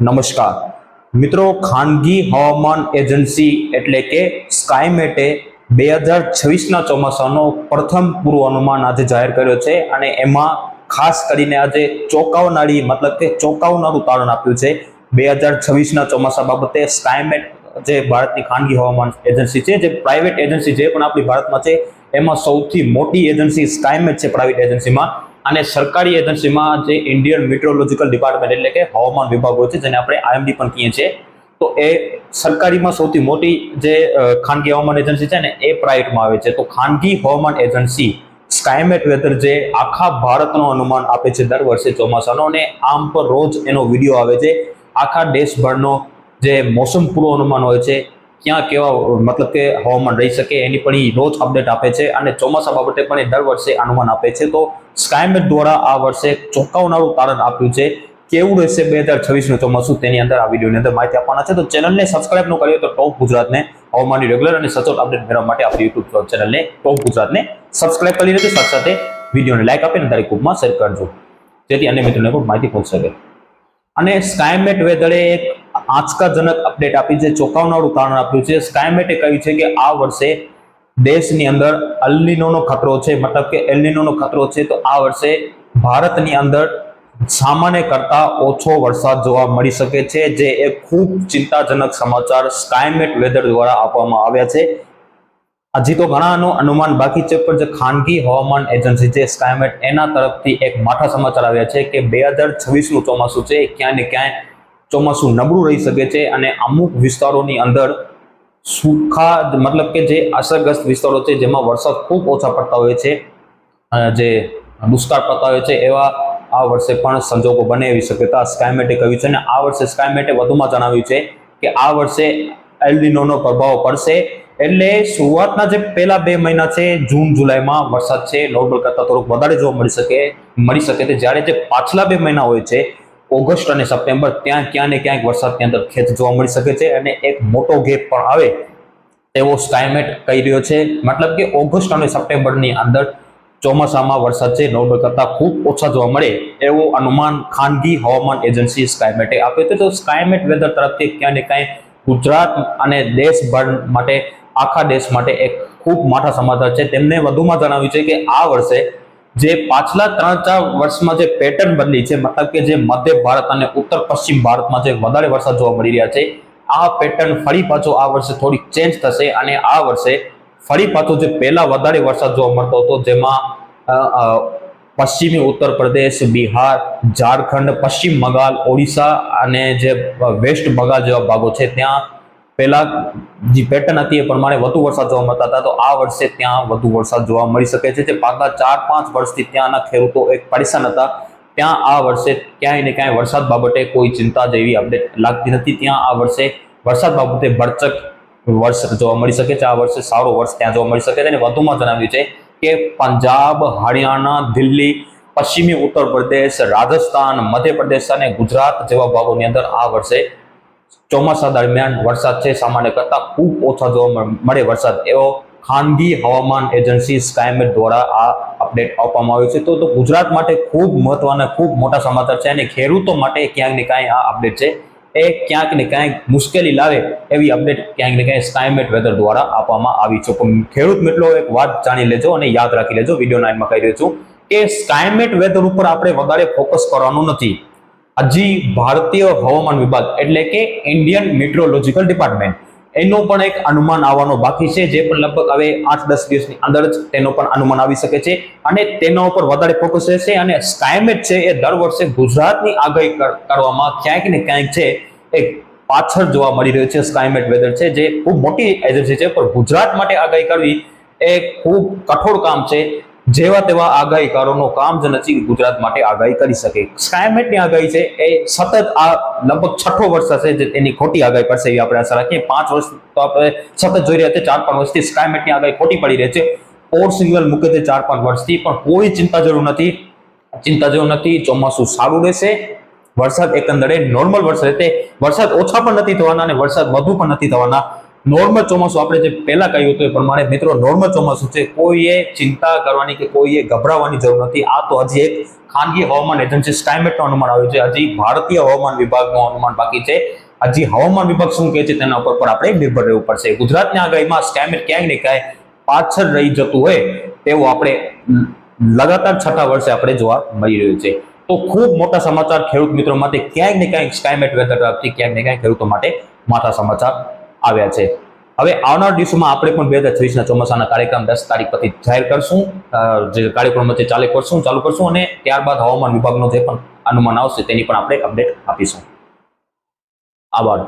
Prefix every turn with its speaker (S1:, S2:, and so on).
S1: નમસ્કાર મિત્રો, ખાનગી હવામાન એજન્સી એટલે કે સ્કાયમેટે 2026ના ચોમાસાનો પ્રથમ પૂર્વાનુમાન આજે જાહેર કર્યો છે અને એમાં ખાસ કરીને આજે ચોંકાવનારું તારણ આપ્યું છે. 2026ના ચોમાસા બાબતે સ્કાયમેટ જે ભારતની ખાનગી હવામાન એજન્સી છે, જે પ્રાઇવેટ એજન્સી જે પણ આપણી ભારતમાં છે એમાં સૌથી મોટી એજન્સી સ્કાયમેટ છે પ્રાઇવેટ એજન્સીમાં. અને સરકારી એજન્સીમાં જે ઇન્ડિયન મેટ્રોલોજીકલ ડિપાર્ટમેન્ટ એટલે કે હવામાન વિભાગ હોય છે, જેને આપણે IMD પણ કહીએ છીએ, તો એ સરકારીમાં સૌથી મોટી જે ખાનગી હવામાન એજન્સી છે ને એ પ્રાઇવેટમાં આવે છે. તો ખાનગી હવામાન એજન્સી સ્કાયમેટ વેધર જે આખા ભારતનો અનુમાન આપે છે દર વર્ષે ચોમાસાનો, અને આમ પર રોજ એનો વિડીયો આવે છે. આખા દેશભરનો જે મોસમ પૂર્વાનુમાન હોય છે, ક્યાં કેવા મતલબ કે હવામાન રહી શકે એની પણ રોજ અપડેટ આપે છે અને ચોમાસા બાબતે પણ એ દર વર્ષે અનુમાન આપે છે. તો સ્કાયમેટ દ્વારા આ વર્ષે ચોંકાવનારું તારણ આપ્યું છે. કેવું રહેશે 2026નું ચોમાસું, તેની અંદર આ વિડીયોની અંદર માહિતી આપવાના છે. તો ચેનલને સબસ્ક્રાઇબ ન કરીએ તો ટોપ ગુજરાતને હવામાનની રેગ્યુલર અને સચોટ અપડેટ મેળવવા માટે આપણી યુટ્યુબ ચેનલને ટોપ ગુજરાતને સબસ્ક્રાઇબ કરી લેજો. સાથે સાથે વિડીયોને લાઈક આપીને દરેક ગ્રુપમાં શેર કરજો, જેથી અન્ય મિત્રોને પણ માહિતી પહોંચી શકે. અને સ્કાયમેટ વેધરે એક આંચકાજનક અપડેટ આપી છે, ચોંકાવનારું તારણ આપ્યું છે. સ્કાયમેટે કહ્યું છે કે આ વર્ષે દેશની અંદર અલ્નીનોનો ખતરો છે, મતલબ કે એલ્નીનોનો ખતરો છે. તો આ વર્ષે ભારતની અંદર સામાન્ય કરતા ઓછો વરસાદ જોવા મળી શકે છે, જે એક ખૂબ ચિંતાજનક સમાચાર સ્કાયમેટ વેધર દ્વારા આપવામાં આવ્યા છે. હજી તો ઘણાનો અનુમાન બાકી છે, પણ જે ખાનગી હવામાન એજન્સી છે સ્કાયમેટ, એના તરફથી એક માઠા સમાચાર આવ્યા છે કે 2026નું ચોમાસું છે ક્યાંય ને ક્યાંય ચોમાસું નબળું રહી શકે છે અને અમુક વિસ્તારોની અંદર સૂખા મતલબ કે જે અસરગ્રસ્ત વિસ્તારો છે જેમાં વરસાદ ખૂબ ઓછા પડતા હોય છે, જે દુષ્કાળ પડતા હોય છે, એવા આ વર્ષે પણ સંજોગો બને એવી શક્યતા સ્કાયમેટે કહ્યું છે. અને આ વર્ષે સ્કાયમેટે વધુમાં જણાવ્યું છે કે આ વર્ષે એલ્નીનોનો પ્રભાવ પડશે. એટલે શરૂઆતના જે પહેલા 2 મહિના છે, જૂન જુલાઈમાં વરસાદ છે નોર્મલ કરતા થોડોક વધારે જોવા મળી શકે છે, જ્યારે જે પાછલા 2 મહિના હોય છે ઓગસ્ટ અને સપ્ટેમ્બર, ત્યાં ક્યાં ને ક્યાંક વરસાદની અંદર ખેંચ જોવા મળી શકે છે અને એક મોટો ગેપ પણ આવે એવો સ્કાયમેટ કહી રહ્યો છે. મતલબ કે ઓગસ્ટ અને સપ્ટેમ્બરની અંદર ચોમાસામાં વરસાદ છે નોર્મલ કરતા ખૂબ ઓછા જોવા મળે એવું અનુમાન ખાનગી હવામાન એજન્સી સ્કાયમેટે આપ્યું હતું. તો સ્કાયમેટ વેધર તરફથી ક્યાં ને ક્યાંય ગુજરાત અને દેશભર માટે, આખા દેશ માટે એક ખૂબ મોટા સમાચાર છે. તેમને વધુમાં જણાવ્યું છે કે આ વર્ષે જે પાછલા 3-4 વર્ષમાં જે પેટર્ન બદલી છે, મતલબ કે જે મધ્ય ભારત અને ઉત્તર પશ્ચિમ ભારતમાં જે વધારે વરસાદ જોવા મળી રહ્યા છે, આ પેટર્ન ફરી પાછો આ વર્ષે થોડીક ચેન્જ થશે અને આ વર્ષે ફરી પાછો જે પહેલા વધારે વરસાદ જોવા મળતો હતો, જેમાં પશ્ચિમી ઉત્તર પ્રદેશ, બિહાર, ઝારખંડ, પશ્ચિમ બંગાળ, ઓડિશા અને જે વેસ્ટ બંગાળ જેવા ભાગો છે, ત્યાં પહેલા જે પેટર્ન હતી એ પ્રમાણે વધુ વરસાદ જોવા મળતા હતા. તો આ વર્ષે ત્યાં વધુ વરસાદ જોવા મળી શકે છે. જે પાછલા 4-5 વર્ષથી ત્યાંના ખેડૂતો એક પરેશાન હતા, ત્યાં આ વર્ષે ક્યાંય ને ક્યાંય વરસાદ બાબતે કોઈ ચિંતા જેવી અપડેટ લાગતી નથી. ત્યાં આ વર્ષે વરસાદ બાબતે ભરચક વર્ષ જોવા મળી શકે છે. આ વર્ષે સારો વર્ષ ત્યાં જોવા મળી શકે છે. અને વધુમાં જણાવ્યું છે કે પંજાબ, હરિયાણા, દિલ્હી, પશ્ચિમી ઉત્તર પ્રદેશ, રાજસ્થાન, મધ્યપ્રદેશ અને ગુજરાત જેવા ભાગોની અંદર આ વર્ષે ચોમાસા દરમિયાન વરસાદ છે સામાન્ય કરતા ખૂબ ઓછા જોવા મળે વરસાદ, એવો ખાનગી હવામાન એજન્સી સ્કાયમેટ દ્વારા આ અપડેટ આપવામાં આવ્યું છે. તો ગુજરાત માટે ખૂબ મહત્વના, ખૂબ મોટા સમાચાર છે અને ખેડૂતો માટે ક્યાંક ને ક્યાંય આ અપડેટ છે એ ક્યાંક ને ક્યાંક મુશ્કેલી લાવે એવી અપડેટ ક્યાંક ને ક્યાંક સ્કાયમેટ વેધર દ્વારા આપવામાં આવી છે. પણ ખેડૂત મિત્રો એક વાત જાણી લેજો અને યાદ રાખી લેજો, વિડીયોના એન્ડમાં કહી રહ્યો છું કે સ્કાયમેટ વેધર ઉપર આપણે વધારે ફોકસ કરવાનું નથી. હજી ભારતીય હવામાન વિભાગ એટલે કે ઇન્ડિયન મેટ્રોલોજીકલ ડિપાર્ટમેન્ટ, એનો પણ એક અનુમાન આવવાનો બાકી છે, જે પણ લગભગ હવે 8-10 દિવસની અંદર જ તેનો પણ અનુમાન આવી શકે છે અને તેના ઉપર વધારે ફોકસ રહેશે. અને સ્કાયમેટ છે એ દર વર્ષે ગુજરાતની આગાહી કરવામાં ક્યાંક ને ક્યાંક છે એક પાછળ જોવા મળી રહ્યો છે. સ્કાયમેટ વેધર છે જે ખૂબ મોટી એજન્સી છે, પણ ગુજરાત માટે આગાહી કરવી એ ખૂબ કઠોર કામ છે. જેવા તેવા આગાહીકારોનો કામ જ નથી ગુજરાત માટે આગાહી કરી શકે. સ્કાયમેટની આગાહી છે એ સતત આ લગભગ 6થો વર્ષ હશે જે એની ખોટી આગાહી કરશે એવી આપણે આશા રાખીએ. 5 વર્ષ તો આપણે સતત જોઈ રહ્યા છીએ, 4-5 વર્ષથી સ્કાયમેટની આગાહી ખોટી પડી રહી છે. ઓર સિગ્નલ મૂકે છે 4-5 વર્ષથી, પણ કોઈ ચિંતા જરૂર નથી. ચોમાસું સારું રહેશે, વરસાદ એકંદરે નોર્મલ વર્ષ રહેશે. વરસાદ ઓછા પણ નથી થવાના અને વરસાદ વધુ પણ નથી થવાના. નોર્મલ ચોમાસું આપણે જે પહેલા કહ્યું હતું એ પ્રમાણે મિત્રો નોર્મલ ચોમાસું છે, કોઈએ ચિંતા કરવાની કે કોઈએ ગભરાવાની જરૂર નથી. આ તો હજી એક ખાનગી હવામાન એજન્સી સ્કાયમેટનું અનુમાન આવ્યું છે. હજી ભારતીય હવામાન વિભાગનું અનુમાન બાકી છે. હજી હવામાન વિભાગ શું કહે છે તેના ઉપર પણ આપણે નિર્ભર રહેવું પડશે. ગુજરાતની આગાહીમાં સ્કાયમેટ ક્યાંય ને ક્યાંય પાછળ રહી જતું હોય તેવું આપણે લગાતાર છઠ્ઠા વર્ષે આપણે જોવા મળી રહ્યું છે. તો ખૂબ મોટા સમાચાર ખેડૂત મિત્રો માટે ક્યાંક ને ક્યાંક સ્કાયમેટ વેધર તરફથી ક્યાંક ને ક્યાંક ખેડૂતો માટે મોટા સમાચાર આવ્યા છે. હવે આવનાર દિવસોમાં આપણે પણ 2026ના ચોમાસાના કાર્યક્રમ 10 તારીખ પછી જાહેર કરશું. જે કાર્યક્રમ છે ચાલુ કરશું અને ત્યારબાદ હવામાન વિભાગનો જે પણ અનુમાન આવશે તેની પણ આપણે અપડેટ આપીશું. આભાર.